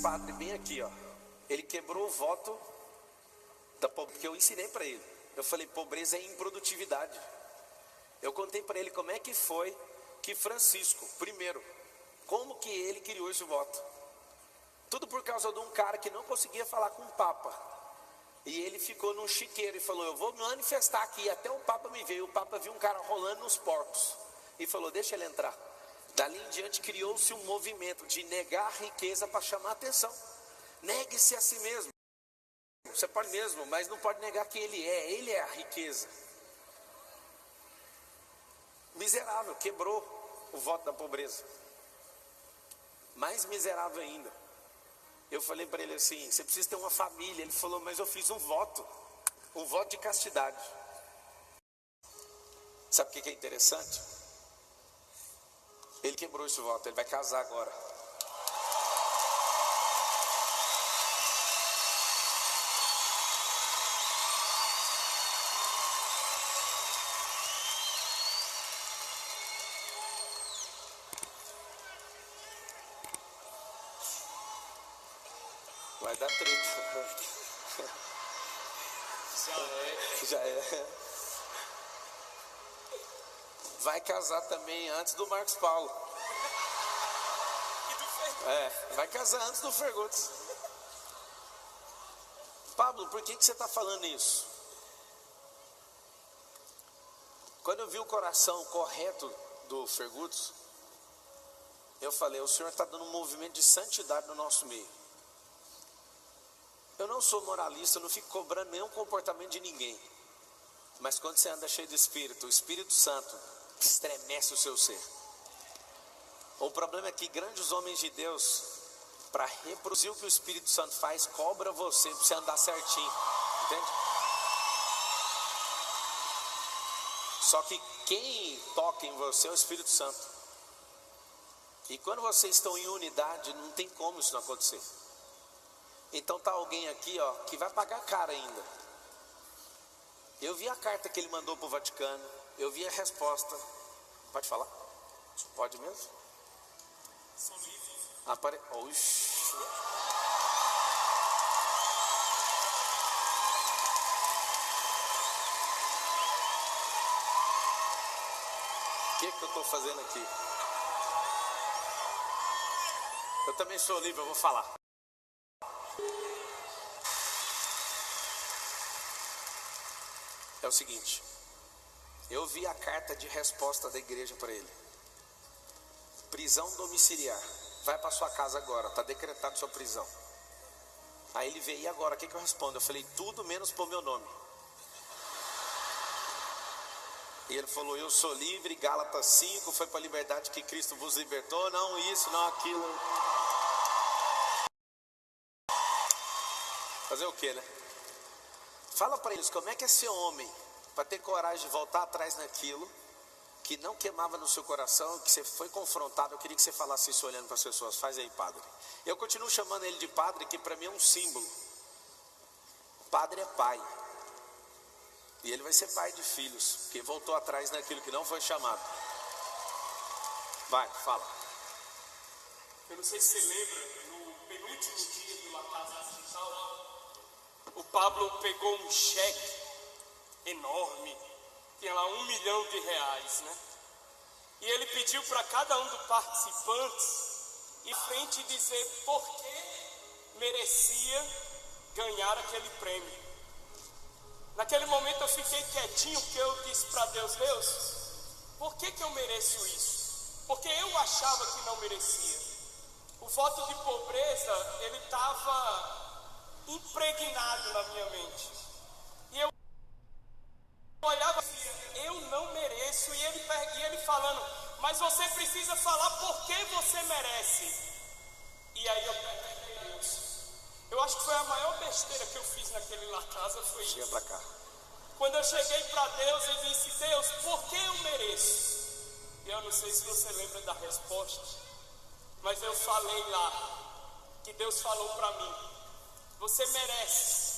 padre bem aqui, ó, ele quebrou o voto da pobreza, que eu ensinei para ele. Eu falei, pobreza é improdutividade. Eu contei para ele como é que foi que Francisco, primeiro, como que ele criou esse voto. Tudo por causa de um cara que não conseguia falar com o Papa. E ele ficou num chiqueiro e falou, eu vou manifestar aqui, até o Papa me veio. O Papa viu um cara rolando nos porcos e falou, deixa ele entrar. Dali em diante criou-se um movimento de negar a riqueza para chamar a atenção. Negue-se a si mesmo. Você pode mesmo, mas não pode negar que ele é a riqueza. Miserável, quebrou o voto da pobreza. Mais miserável ainda. Eu falei para ele assim, você precisa ter uma família. Ele falou, mas eu fiz um voto de castidade. Sabe o que é interessante? Ele quebrou esse voto, ele vai casar agora. Vai dar treta. Já é. Vai casar também antes do Marcos Paulo. Vai casar antes do Fergutz. Pablo, por que você está falando isso? Quando eu vi o coração correto do Fergutz, eu falei, o Senhor está dando um movimento de santidade no nosso meio. Eu não sou moralista, eu não fico cobrando nenhum comportamento de ninguém. Mas quando você anda cheio do Espírito, o Espírito Santo estremece o seu ser. O problema é que grandes homens de Deus, para reproduzir o que o Espírito Santo faz, cobra você para você andar certinho. Entende? Só que quem toca em você é o Espírito Santo. E quando vocês estão em unidade, não tem como isso não acontecer. Então tá alguém aqui, ó, que vai pagar caro ainda. Eu vi a carta que ele mandou para o Vaticano. Eu vi a resposta. Pode falar? Pode mesmo? Sou livre. Oxi. O que eu estou fazendo aqui? Eu também sou livre, eu vou falar. É o seguinte, eu vi a carta de resposta da igreja para ele. Prisão domiciliar. Vai para sua casa agora, está decretado sua prisão. Aí ele veio, e agora, o que eu respondo? Eu falei, tudo menos pôr meu nome. E ele falou, eu sou livre, Gálatas 5, foi para a liberdade que Cristo vos libertou. Não isso, não aquilo. Fazer o que, né? Fala para eles, como é que é ser homem, para ter coragem de voltar atrás naquilo que não queimava no seu coração, que você foi confrontado. Eu queria que você falasse isso olhando para as pessoas. Faz aí, padre. Eu continuo chamando ele de padre, que para mim é um símbolo. Padre é pai. E ele vai ser pai de filhos, porque voltou atrás naquilo que não foi chamado. Vai, fala. Eu não sei se você lembra, no penúltimo dia do La Casa Digital, o Pablo pegou um cheque enorme, tinha lá R$1 milhão, né? E ele pediu para cada um dos participantes ir frente e dizer por que merecia ganhar aquele prêmio. Naquele momento eu fiquei quietinho, porque eu disse para Deus, Deus, por que eu mereço isso? Porque eu achava que não merecia. O voto de pobreza, ele estava impregnado na minha mente. E eu olhava e dizia, eu não mereço. E ele falando, mas você precisa falar por que você merece. E aí eu perguntei a Deus. Eu acho que foi a maior besteira que eu fiz naquele La Casa, foi isso. Chega pra cá. Quando eu cheguei para Deus e disse, Deus, por que eu mereço? E eu não sei se você lembra da resposta, mas eu falei lá, que Deus falou para mim, você merece,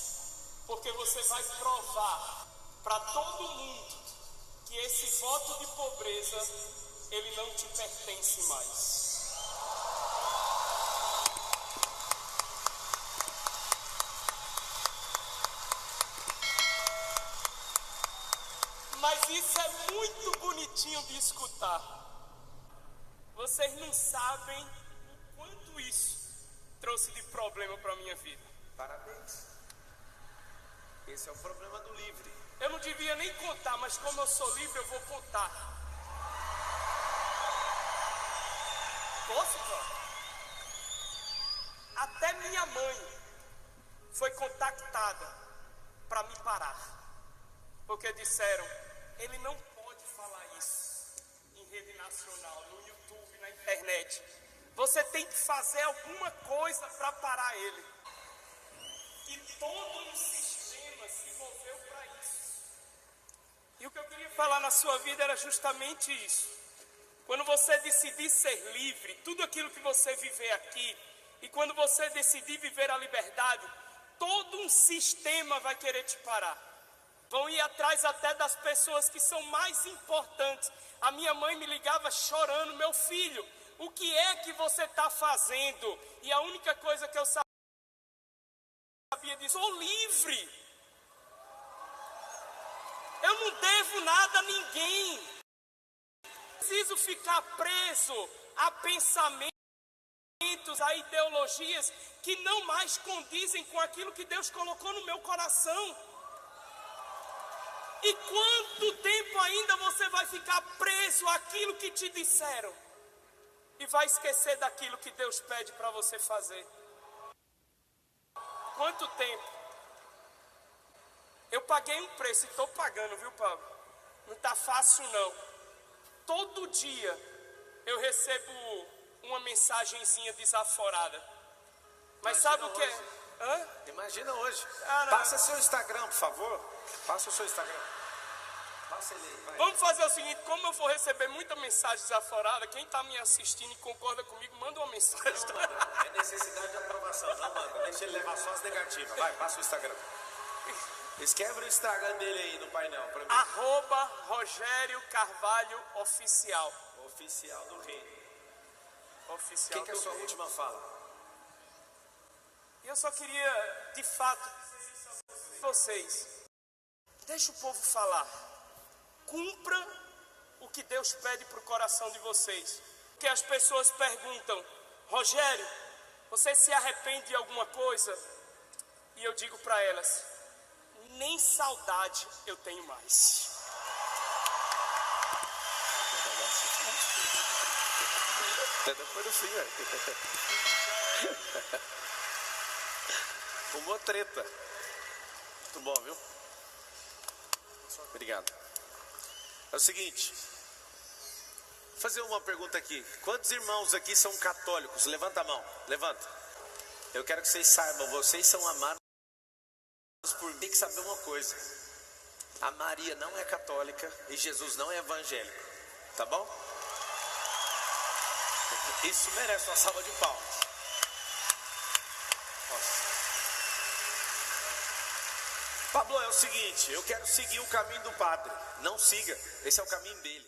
porque você vai provar para todo mundo que esse voto de pobreza, ele não te pertence mais. isso é muito bonitinho de escutar. Vocês não sabem o quanto isso trouxe de problema para minha vida. Parabéns. Esse é o problema do livre. Eu não devia nem contar, mas como eu sou livre, eu vou contar. Posso, Cláudio? Até minha mãe foi contactada para me parar. Porque disseram, ele não pode falar isso em rede nacional, no YouTube, na internet. Você tem que fazer alguma coisa para parar ele. E todo um sistema se moveu para isso. E o que eu queria falar na sua vida era justamente isso. Quando você decidir ser livre, tudo aquilo que você viver aqui, e quando você decidir viver a liberdade, todo um sistema vai querer te parar. Vão ir atrás até das pessoas que são mais importantes. A minha mãe me ligava chorando, meu filho, o que é que você está fazendo? E a única coisa que eu sabia disso, sou livre. Eu não devo nada a ninguém. Preciso ficar preso a pensamentos, a ideologias que não mais condizem com aquilo que Deus colocou no meu coração. E quanto tempo ainda você vai ficar preso àquilo que te disseram e vai esquecer daquilo que Deus pede para você fazer? Quanto tempo? Eu paguei um preço e estou pagando, viu, Pablo? Não está fácil não. Todo dia eu recebo uma mensagenzinha desaforada. Mas imagina sabe o que é? Hoje. Hã? Imagina hoje. Ah, Passa seu Instagram, por favor. Passa o seu Instagram. Passa ele aí, vai. Vamos fazer o seguinte, como eu vou receber muita mensagem desaforada, quem está me assistindo e concorda comigo, manda uma mensagem. É necessidade de aprovação, não manda. Deixa ele levar só as negativas. Vai, passa o Instagram. Escreve o Instagram dele aí no painel pra mim. @Rogério Carvalho Oficial. Oficial do Reino. Oficial O que é a do sua Reino. última fala? E eu só queria, de fato, vocês, deixa o povo falar. Cumpra o que Deus pede para o coração de vocês. Porque as pessoas perguntam, Rogério, você se arrepende de alguma coisa? E eu digo para elas, nem saudade eu tenho mais. Até depois do fim, velho. Fumou treta. Muito bom, viu? Obrigado. É o seguinte, vou fazer uma pergunta aqui. Quantos irmãos aqui são católicos? Levanta a mão, levanta. Eu quero que vocês saibam, vocês são amados por mim. Tem que saber uma coisa. A Maria não é católica e Jesus não é evangélico. Tá bom? Isso merece uma salva de palmas. Nossa. Pablo, é o seguinte, eu quero seguir o caminho do padre. Não siga, esse é o caminho dele.